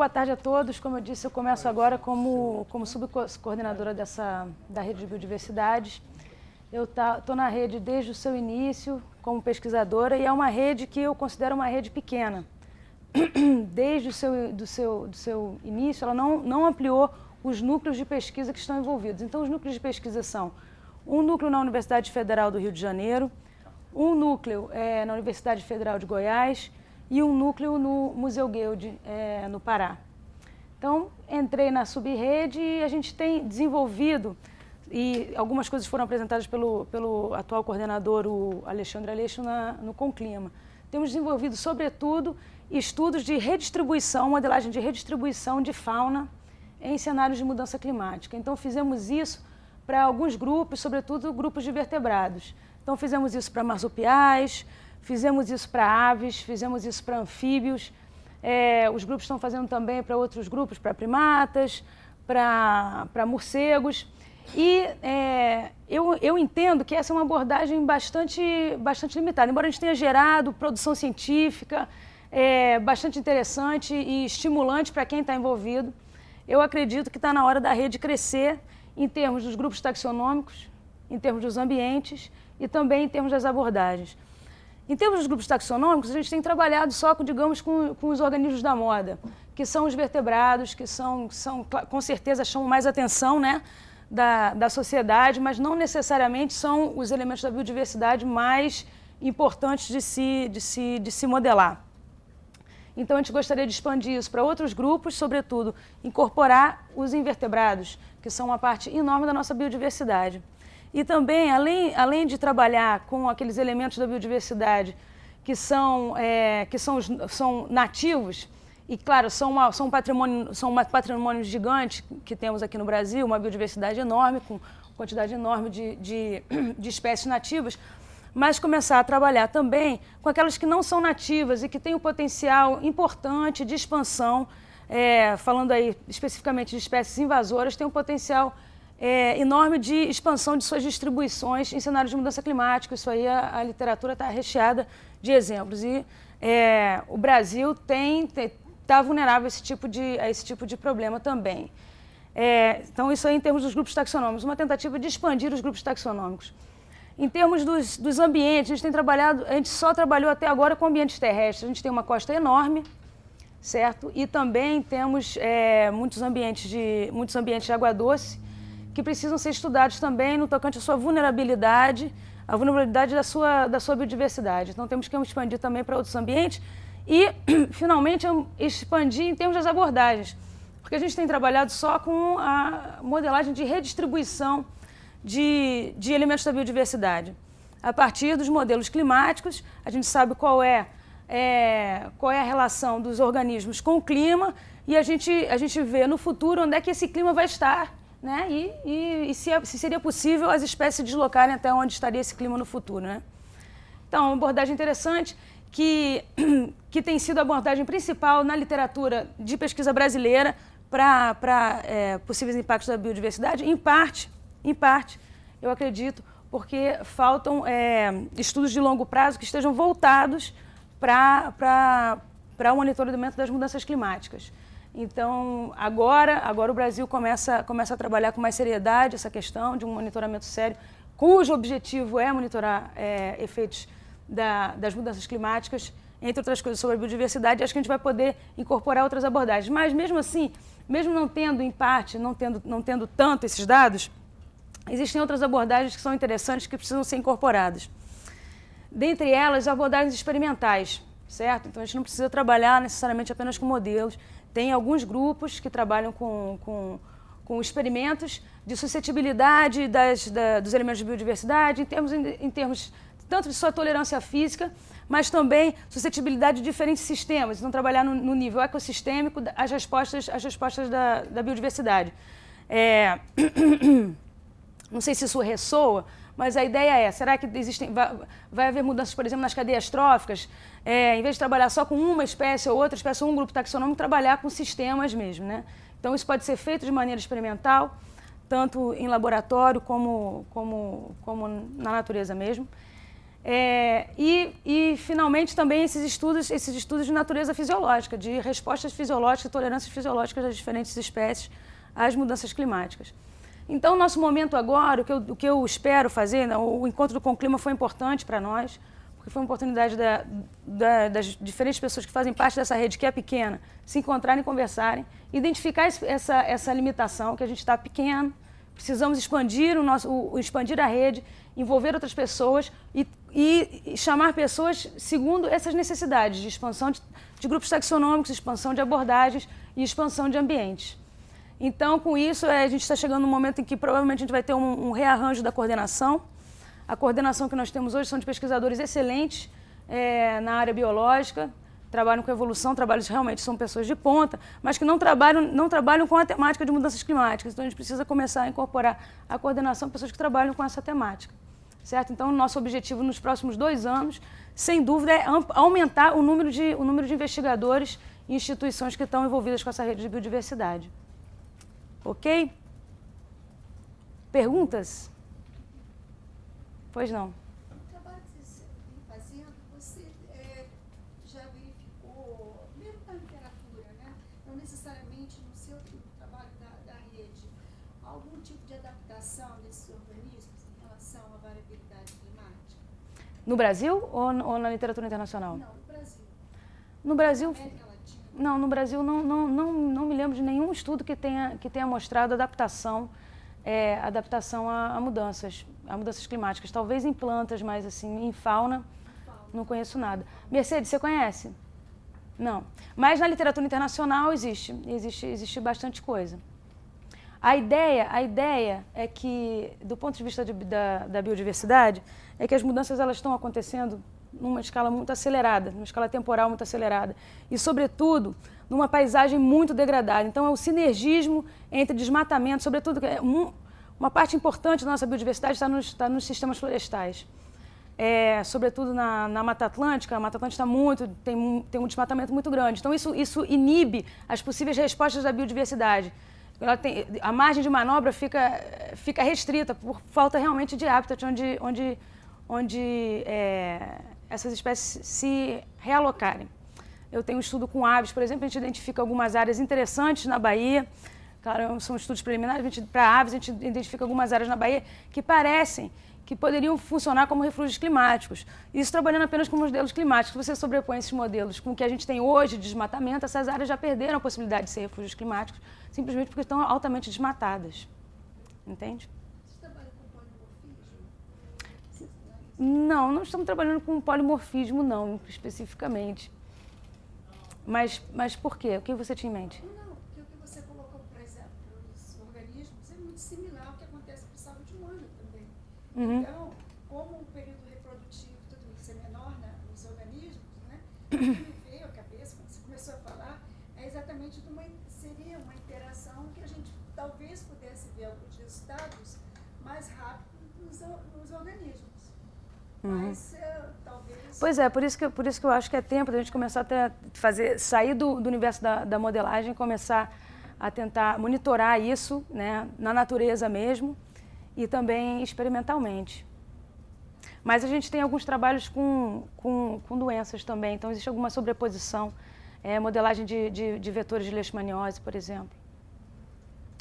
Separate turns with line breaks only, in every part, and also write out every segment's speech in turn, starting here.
boa tarde a todos. Como eu disse, eu começo agora como subcoordenadora da Rede de Biodiversidades. Eu estou na rede desde o seu início como pesquisadora e é uma rede que eu considero uma rede pequena. Desde o seu início, ela não ampliou os núcleos de pesquisa que estão envolvidos. Então, os núcleos de pesquisa são um núcleo na Universidade Federal do Rio de Janeiro, um núcleo na Universidade Federal de Goiás e um núcleo no Museu Guild, no Pará. Então, entrei na subrede e a gente tem desenvolvido, e algumas coisas foram apresentadas pelo atual coordenador, o Alexandre Aleixo, no Conclima. Temos desenvolvido, sobretudo, estudos de redistribuição, modelagem de redistribuição de fauna em cenários de mudança climática. Então, fizemos isso para alguns grupos, sobretudo grupos de vertebrados. Então, fizemos isso para marsupiais, fizemos isso para aves, fizemos isso para anfíbios. Os grupos estão fazendo também para outros grupos, para primatas, para morcegos. E eu entendo que essa é uma abordagem bastante limitada. Embora a gente tenha gerado produção científica bastante interessante e estimulante para quem está envolvido, eu acredito que está na hora da rede crescer em termos dos grupos taxonômicos, em termos dos ambientes e também em termos das abordagens. Em termos dos grupos taxonômicos, a gente tem trabalhado só, digamos, com os organismos da moda, que são os vertebrados, que são com certeza chamam mais atenção, né, da sociedade, mas não necessariamente são os elementos da biodiversidade mais importantes de se modelar. Então, a gente gostaria de expandir isso para outros grupos, sobretudo, incorporar os invertebrados, que são uma parte enorme da nossa biodiversidade. E também, além de trabalhar com aqueles elementos da biodiversidade que são nativos, e, claro, são um patrimônio gigante que temos aqui no Brasil, uma biodiversidade enorme, com quantidade enorme de espécies nativas, mas começar a trabalhar também com aquelas que não são nativas e que têm um potencial importante de expansão, falando aí especificamente de espécies invasoras, tem um potencial enorme de expansão de suas distribuições em cenários de mudança climática. Isso aí a literatura está recheada de exemplos. E o Brasil está vulnerável a esse tipo de problema também. Então, isso aí em termos dos grupos taxonômicos, uma tentativa de expandir os grupos taxonômicos. Em termos dos ambientes, a gente só trabalhou até agora com ambientes terrestres. A gente tem uma costa enorme, certo? E também temos muitos ambientes de água doce que precisam ser estudados também no tocante à sua vulnerabilidade, a vulnerabilidade da sua biodiversidade. Então, temos que expandir também para outros ambientes e, finalmente, expandir em termos das abordagens, porque a gente tem trabalhado só com a modelagem de redistribuição de elementos da biodiversidade. A partir dos modelos climáticos, a gente sabe qual é a relação dos organismos com o clima e a gente vê no futuro onde é que esse clima vai estar, né? E se seria possível as espécies se deslocarem até onde estaria esse clima no futuro, né? Então, uma abordagem interessante que tem sido a abordagem principal na literatura de pesquisa brasileira para possíveis impactos da biodiversidade, em parte, eu acredito, porque faltam estudos de longo prazo que estejam voltados para o monitoramento das mudanças climáticas. Então, agora o Brasil começa a trabalhar com mais seriedade essa questão de um monitoramento sério, cujo objetivo é monitorar efeitos das mudanças climáticas, entre outras coisas sobre a biodiversidade. Acho que a gente vai poder incorporar outras abordagens. Mas, mesmo assim, mesmo não tendo, em parte, não tendo tanto esses dados, existem outras abordagens que são interessantes, que precisam ser incorporadas. Dentre elas, abordagens experimentais, certo? Então, a gente não precisa trabalhar necessariamente apenas com modelos. Tem alguns grupos que trabalham com experimentos de suscetibilidade dos elementos de biodiversidade, em termos tanto de sua tolerância física, mas também suscetibilidade de diferentes sistemas. Então, trabalhar no nível ecossistêmico as respostas da biodiversidade. Não sei se isso ressoa, mas a ideia será que vai haver mudanças, por exemplo, nas cadeias tróficas? Em vez de trabalhar só com uma espécie ou outra espécie, ou um grupo taxonômico, trabalhar com sistemas mesmo, né? Então, isso pode ser feito de maneira experimental, tanto em laboratório como na natureza mesmo. Finalmente, também esses estudos de natureza fisiológica, de respostas fisiológicas, tolerâncias fisiológicas das diferentes espécies às mudanças climáticas. Então, nosso momento agora, o que eu espero fazer, né, o encontro com o clima foi importante para nós, porque foi uma oportunidade das diferentes pessoas que fazem parte dessa rede, que é pequena, se encontrarem e conversarem, identificar essa limitação, que a gente está pequeno, precisamos expandir, expandir a rede, envolver outras pessoas e chamar pessoas segundo essas necessidades de expansão de grupos taxonômicos, expansão de abordagens e expansão de ambientes. Então, com isso, a gente está chegando num momento em que provavelmente a gente vai ter um rearranjo da coordenação. A coordenação que nós temos hoje são de pesquisadores excelentes na área biológica, trabalham com evolução, realmente são pessoas de ponta, mas que não trabalham com a temática de mudanças climáticas. Então, a gente precisa começar a incorporar a coordenação de pessoas que trabalham com essa temática. Certo? Então, o nosso objetivo nos próximos 2 anos, sem dúvida, é aumentar o número de investigadores e instituições que estão envolvidas com essa rede de biodiversidade. Ok? Perguntas? Pois não.
No trabalho que você vem fazendo, você já verificou, mesmo na literatura, né? Não necessariamente no seu trabalho da rede, algum tipo de adaptação desses organismos em relação à variabilidade climática?
No Brasil ou na literatura internacional?
Não, no Brasil.
No Brasil,
Na América Latina.
não, no Brasil não me lembro de nenhum estudo que tenha mostrado adaptação a mudanças climáticas. Talvez em plantas, mas assim, em fauna, não conheço nada. Mercedes, você conhece? Não. Mas na literatura internacional existe bastante coisa. A ideia é que, do ponto de vista da biodiversidade, é que as mudanças elas estão acontecendo numa escala muito acelerada, numa escala temporal muito acelerada. E, sobretudo, numa paisagem muito degradada. Então, é o sinergismo entre desmatamento, sobretudo, uma parte importante da nossa biodiversidade está nos sistemas florestais. Sobretudo na Mata Atlântica, a Mata Atlântica tem um desmatamento muito grande. Então, isso inibe as possíveis respostas da biodiversidade. A margem de manobra fica restrita por falta realmente de habitat onde essas espécies se realocarem. Eu tenho um estudo com aves, por exemplo, a gente identifica algumas áreas interessantes na Bahia. Claro, são estudos preliminares, para aves a gente identifica algumas áreas na Bahia que parecem que poderiam funcionar como refúgios climáticos. Isso trabalhando apenas com modelos climáticos. Se você sobrepõe esses modelos com o que a gente tem hoje de desmatamento, essas áreas já perderam a possibilidade de ser refúgios climáticos, simplesmente porque estão altamente desmatadas. Entende?
Você trabalha com polimorfismo?
Não estamos trabalhando com polimorfismo, não, especificamente. Mas por quê? O que você tinha em mente?
Não, porque o que você colocou, por exemplo, os organismos é muito similar ao que acontece com o saúde humana também.
Uhum.
Então, como o período reprodutivo, tudo isso é menor nos organismos, né? O que me veio à cabeça quando você começou a falar é exatamente seria uma interação que a gente talvez pudesse ver alguns resultados mais rápido nos organismos.
Uhum.
Mas talvez...
Pois é, por isso que eu acho que é tempo da gente começar a sair do universo da modelagem e começar a tentar monitorar isso, né, na natureza mesmo e também experimentalmente. Mas a gente tem alguns trabalhos com doenças também, então existe alguma sobreposição, modelagem de vetores de leishmaniose, por exemplo,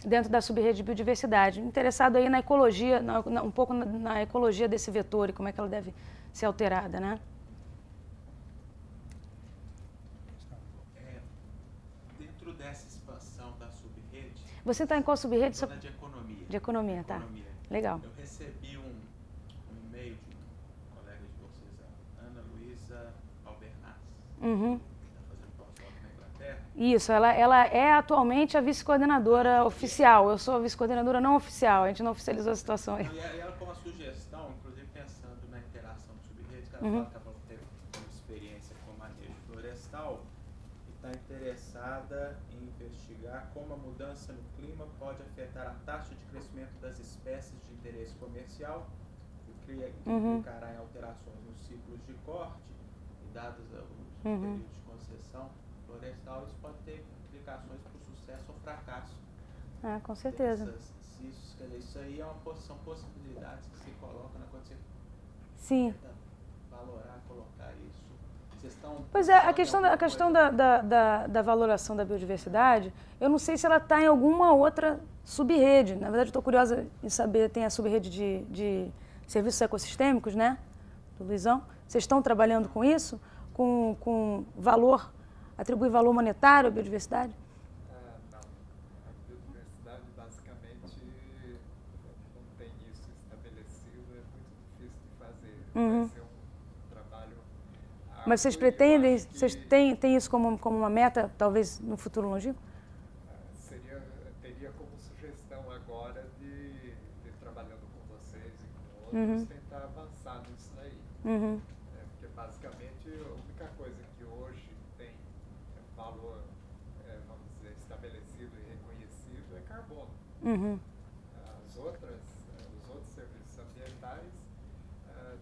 dentro da subrede de biodiversidade. Interessado aí na ecologia, um pouco na ecologia desse vetor e como é que ela deve ser alterada, né?
Dentro dessa expansão da subrede...
Você está em qual subrede?
Zona de economia.
De economia, tá.
Economia.
Legal.
Eu recebi um e-mail de um colega de vocês, a Ana Luísa Albernaz.
Uhum.
Está fazendo pós-doc na Inglaterra.
Isso, ela é atualmente a vice-coordenadora oficial. Eu sou a vice-coordenadora não oficial, a gente não oficializou a situação aí.
E ela com uma sugestão, inclusive pensando na interação de subredes, que ela
Uhum.
fala que ela teve uma experiência com manejo florestal e está interessada em investigar como a mudança no clima pode afetar a taxa de crescimento das espécies de interesse comercial, que implicará em alterações nos ciclos de corte e dados os períodos de concessão florestal, isso pode ter implicações para o sucesso ou fracasso.
Ah, com certeza.
Quer dizer, isso aí são possibilidades que se colocam quando você
Sim.
tenta
Pois é, a questão da valoração da biodiversidade, eu não sei se ela está em alguma outra subrede. Na verdade, estou curiosa em saber, tem a subrede de serviços ecossistêmicos, né, do Luizão. Vocês estão trabalhando com isso? Com valor, atribuir valor monetário à biodiversidade?
Não. A biodiversidade, basicamente, não tem isso estabelecido, é muito difícil de fazer. Vai ser um trabalho árduo.
Mas vocês pretendem, vocês têm isso como uma meta, talvez no futuro longínquo?
Teria como sugestão agora de trabalhando com vocês e com outros, tentar avançar nisso daí. Porque basicamente a única coisa que hoje tem valor, vamos dizer, estabelecido e reconhecido é carbono. Os outros serviços ambientais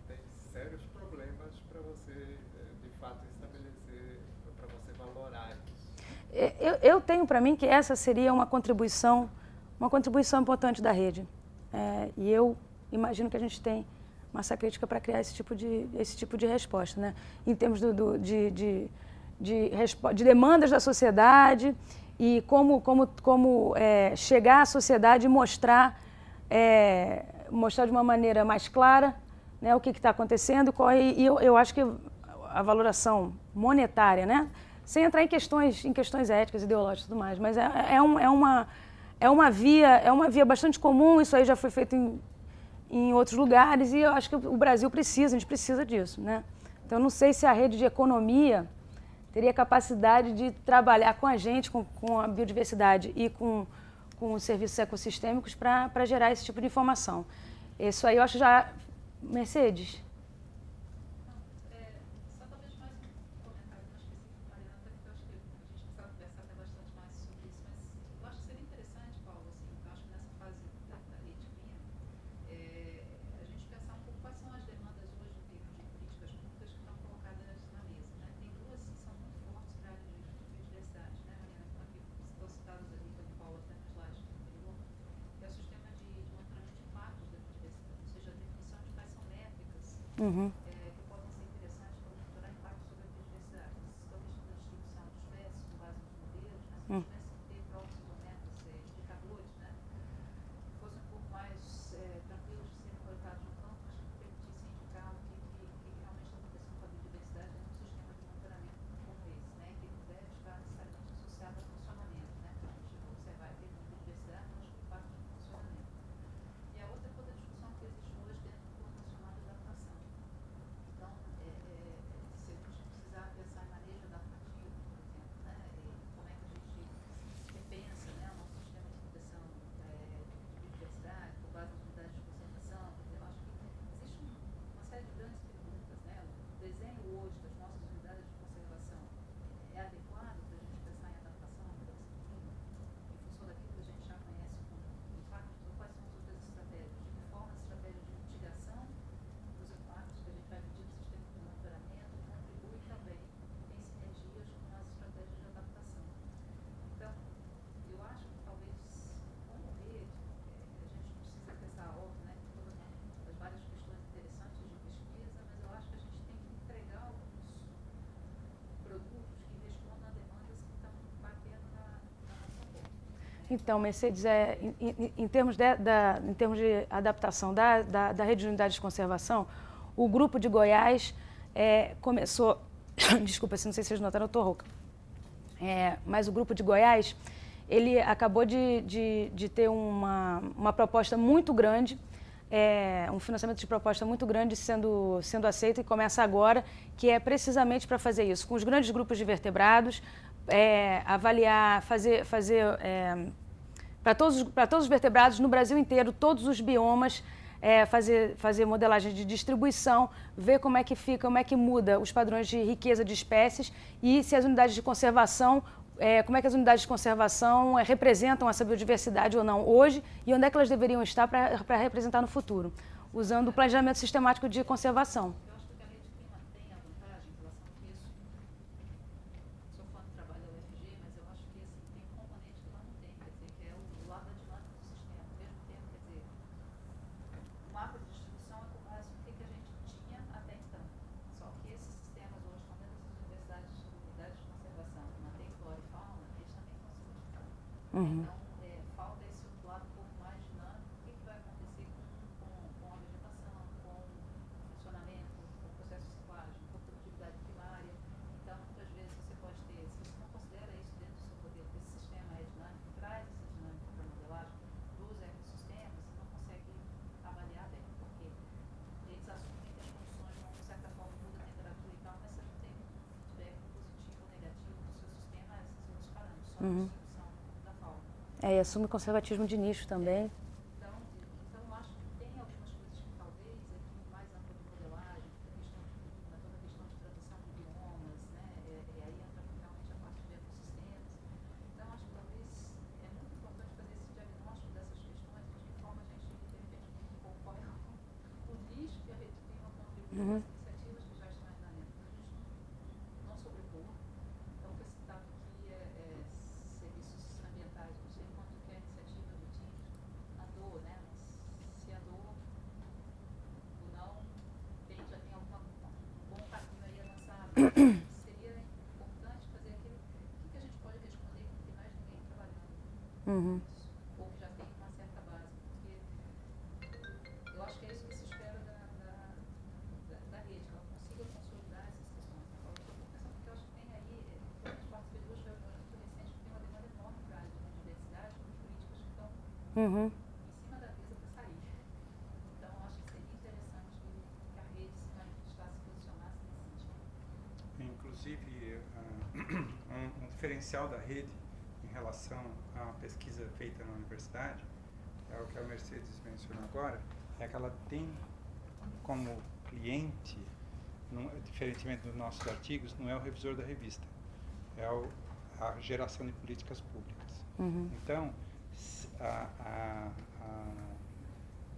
têm sérios problemas para você, de fato, estabelecer, para você valorar isso.
Eu tenho para mim que essa seria uma contribuição importante da rede. E eu imagino que a gente tem massa crítica para criar esse tipo de resposta, né? Em termos de demandas da sociedade e como chegar à sociedade e mostrar de uma maneira mais clara, né, o que está acontecendo. E eu acho que a valoração monetária, né, sem entrar em questões éticas, ideológicas e tudo mais, mas é uma via bastante comum. Isso aí já foi feito em outros lugares, e eu acho que o Brasil a gente precisa disso, né? Então, eu não sei se a rede de economia teria capacidade de trabalhar com a gente, com a biodiversidade e com os serviços ecossistêmicos para gerar esse tipo de informação. Isso aí eu acho já... Mercedes?
Só talvez mais um comentário mais específico, Mariana, até porque eu acho que a gente precisava conversar até bastante mais sobre isso, mas eu acho que seria interessante, Paulo, assim, eu acho que nessa fase da rede clima, a gente pensar um pouco quais são as demandas hoje em termos de políticas públicas que estão colocadas na mesa, né? Tem duas que são muito fortes para a área de biodiversidade, né, Mariana, que estão citadas ali pelo Paulo até no slide anterior, que é o sistema de monitoramento de impactos da biodiversidade, ou seja, a definição de quais são métricas que podem ser interessantes para monitorar impactos sobre a biodiversidade. Vocês estão mexendo na distribuição de espécies com base nos modelos, mas se tivesse que ter próprios metas, indicadores, né, que fossem um pouco mais tranquilos de serem coletados no campo, mas que permitissem indicar o que realmente está acontecendo com a biodiversidade num sistema de monitoramento como esse, né, que não deve estar necessariamente associado ao funcionamento, né, para a gente observar a termos de biodiversidade, mas com impacto no funcionamento. E a outra é toda a discussão que existe hoje dentro do Plano Nacional de Adaptação. Então, se a gente precisar pensar em manejo adaptativo, por exemplo, né, como é que a gente repensa, né, o nosso sistema de proteção de biodiversidade, com base nas unidades de conservação, eu acho que existe uma série de grandes perguntas, né, o desenho hoje das nossas unidades de conservação é adequado para a gente pensar em adaptação à mudança do clima, em função daquilo que a gente já conhece como impactos, ou quais são as outras estratégias, de que forma as estratégias de mitigação dos impactos que a gente vai medir no sistema de monitoramento contribui também em sinergias com as estratégias de adaptação. Então, eu acho que talvez, como rede, a gente precisa pensar, óbvio, né, todas as várias questões interessantes de pesquisa, mas eu acho que a gente tem que entregar alguns produtos que respondam a demandas que estão batendo na nossa porta.
Então, Mercedes, em termos de adaptação da rede de unidades de conservação, o grupo de Goiás começou... Desculpa, não sei se vocês notaram, eu estou rouca. Mas o grupo de Goiás, ele acabou de ter uma proposta muito grande, um financiamento de proposta muito grande sendo aceito, e começa agora, que é precisamente para fazer isso, com os grandes grupos de vertebrados, avaliar, fazer para todos os vertebrados no Brasil inteiro, todos os biomas, fazer modelagem de distribuição, ver como é que fica, como é que muda os padrões de riqueza de espécies e se as unidades de conservação, como é que as unidades de conservação representam essa biodiversidade ou não hoje e onde é que elas deveriam estar para representar no futuro, usando o planejamento sistemático de conservação.
Eu acho que a rede clima tem a vantagem em relação a isso. Sou fã do trabalho da UFG, mas eu acho que assim, tem um componente que lá não tem, quer dizer, que é o lado da dinâmica do sistema. Ao mesmo tempo, quer dizer, o mapa de distribuição é com base no que a gente tinha até então. Só que esses sistemas hoje estão dentro das universidades Então, falta esse outro lado um pouco mais dinâmico. O que vai acontecer com a vegetação, com o funcionamento, com o processo de ciclagem, com a produtividade primária? Então, muitas vezes você pode ter, se você não considera isso dentro do seu modelo, que esse sistema é dinâmico, traz essa dinâmica para a modelagem dos ecossistemas, você não consegue avaliar bem, porque eles assumem que as condições vão, de certa forma, mudar a temperatura e tal, mas você não tem um feedback positivo ou negativo do seu sistema a esses outros parâmetros, só a distribuição da fauna.
E assume conservatismo de nicho também.
Então, acho que tem algumas coisas que talvez aqui mais ampla de modelagem, toda a questão de transição de biomas, né? E aí entra realmente a parte de ecossistemas. Então, acho que talvez é muito importante fazer esse diagnóstico dessas questões, de que forma a gente, de repente, concorre com o nicho que a rede clima contribui, as iniciativas que já estão aí na rede, para a gente não sobrepor. Então, foi citado aqui serviços ambientais, não sei quanto que é a iniciativa do TIM andou, né? Mas se andou ou não, a gente já tem um bom caminho aí avançado. Seria importante fazer aquilo, o que a gente pode responder com que mais ninguém trabalhando nisso, ou que já tem uma certa base, porque eu acho que é isso que se espera da rede, que ela consiga consolidar essas questões. Eu estou pensando porque eu acho que tem aí, a gente participou de duas reuniões muito recentes, que tem uma demanda enorme para a área de diversidade, com políticas que estão em cima da mesa para sair. Então, acho que seria interessante que a rede se manifestasse, se posicionasse nesse sentido.
Inclusive, um diferencial da rede em relação à pesquisa feita na universidade, é o que a Mercedes mencionou agora, é que ela tem como cliente, diferentemente dos nossos artigos, não é o revisor da revista, é a geração de políticas públicas. Então,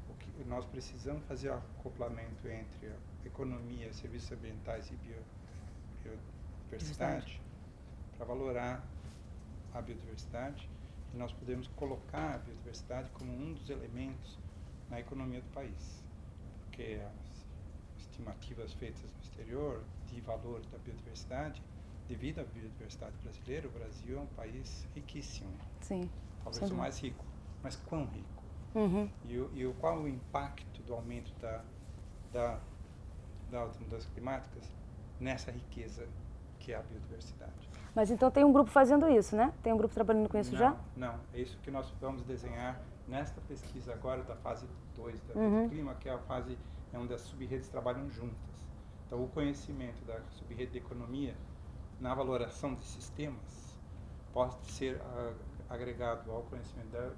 o que nós precisamos fazer o acoplamento entre a economia, serviços ambientais e biodiversidade para valorar a biodiversidade, e nós podemos colocar a biodiversidade como um dos elementos na economia do país, porque as estimativas feitas no exterior de valor da biodiversidade, devido à biodiversidade brasileira, o Brasil é um país riquíssimo.
Sim.
Talvez o mais rico, mas quão rico? Qual o impacto do aumento das mudanças climáticas nessa riqueza que é a biodiversidade?
Mas então tem um grupo fazendo isso, né? Tem um grupo trabalhando com isso já?
Não, é isso que nós vamos desenhar nesta pesquisa agora da fase 2 da rede clima, que é a fase onde as sub-redes trabalham juntas. Então, o conhecimento da sub-rede de economia na valoração de sistemas pode ser agregado ao conhecimento da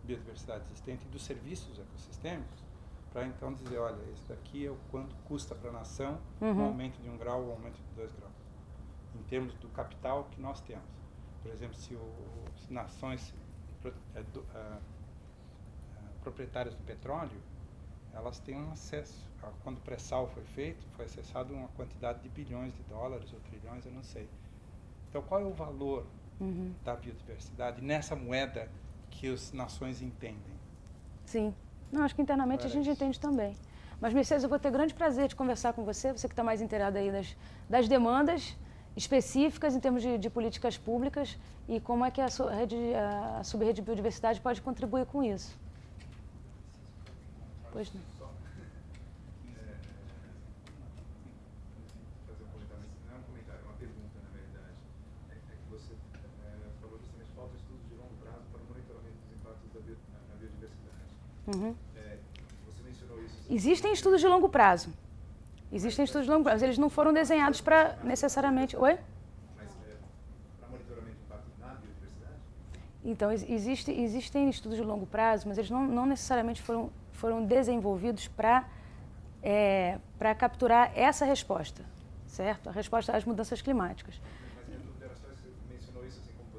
biodiversidade existente e dos serviços ecossistêmicos, para então dizer, olha, esse daqui é o quanto custa para a nação um aumento de 1 grau ou um aumento de 2 graus, em termos do capital que nós temos. Por exemplo, se nações proprietárias do petróleo, elas têm um acesso. Quando o pré-sal foi feito, foi acessado uma quantidade de bilhões de dólares ou trilhões, eu não sei. Então, qual é o valor da biodiversidade nessa moeda que as nações entendem?
Sim. Não, acho que internamente a gente entende também. Mas, Mercedes, eu vou ter grande prazer de conversar com você que está mais inteirada aí das demandas específicas em termos de políticas públicas e como é que a sub-rede de biodiversidade pode contribuir com isso. Pois não.
Fazer um comentário, não é um comentário, é uma pergunta, na verdade. É que você falou justamente falta estudos de longo prazo para o monitoramento dos impactos na biodiversidade. Você mencionou isso.
Existem estudos de longo prazo. Existem estudos de longo prazo. Eles não foram desenhados para necessariamente... Oi?
Mas para monitoramento do impacto na biodiversidade?
Então, existem estudos de longo prazo, mas eles não necessariamente foram desenvolvidos para capturar essa resposta, certo? A resposta às mudanças climáticas.
Mas minha dúvida era só, você mencionou isso assim como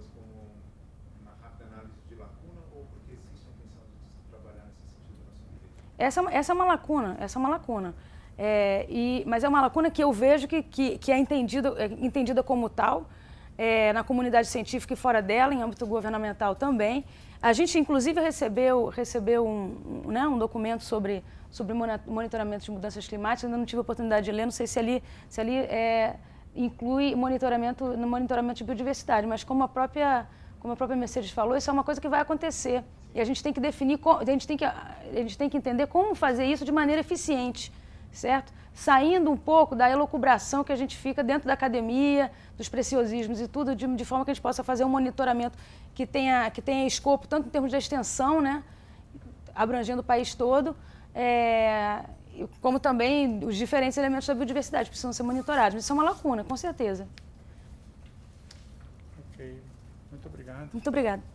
uma rápida análise de lacuna ou porque existe a intenção de trabalhar nesse sentido na sua vida?
Essa é uma lacuna. Mas é uma lacuna que eu vejo que é entendida como tal, na comunidade científica e fora dela, em âmbito governamental também. A gente, inclusive, recebeu um documento sobre monitoramento de mudanças climáticas, ainda não tive a oportunidade de ler, não sei se ali inclui monitoramento de biodiversidade, mas como como a própria Mercedes falou, isso é uma coisa que vai acontecer. E a gente tem que definir, a gente tem que entender como fazer isso de maneira eficiente, certo? Saindo um pouco da elucubração que a gente fica dentro da academia, dos preciosismos e tudo, de forma que a gente possa fazer um monitoramento que tenha escopo, tanto em termos de extensão, né, abrangendo o país todo, como também os diferentes elementos da biodiversidade precisam ser monitorados. Isso é uma lacuna, com certeza.
Ok. Muito obrigado.
Muito obrigada.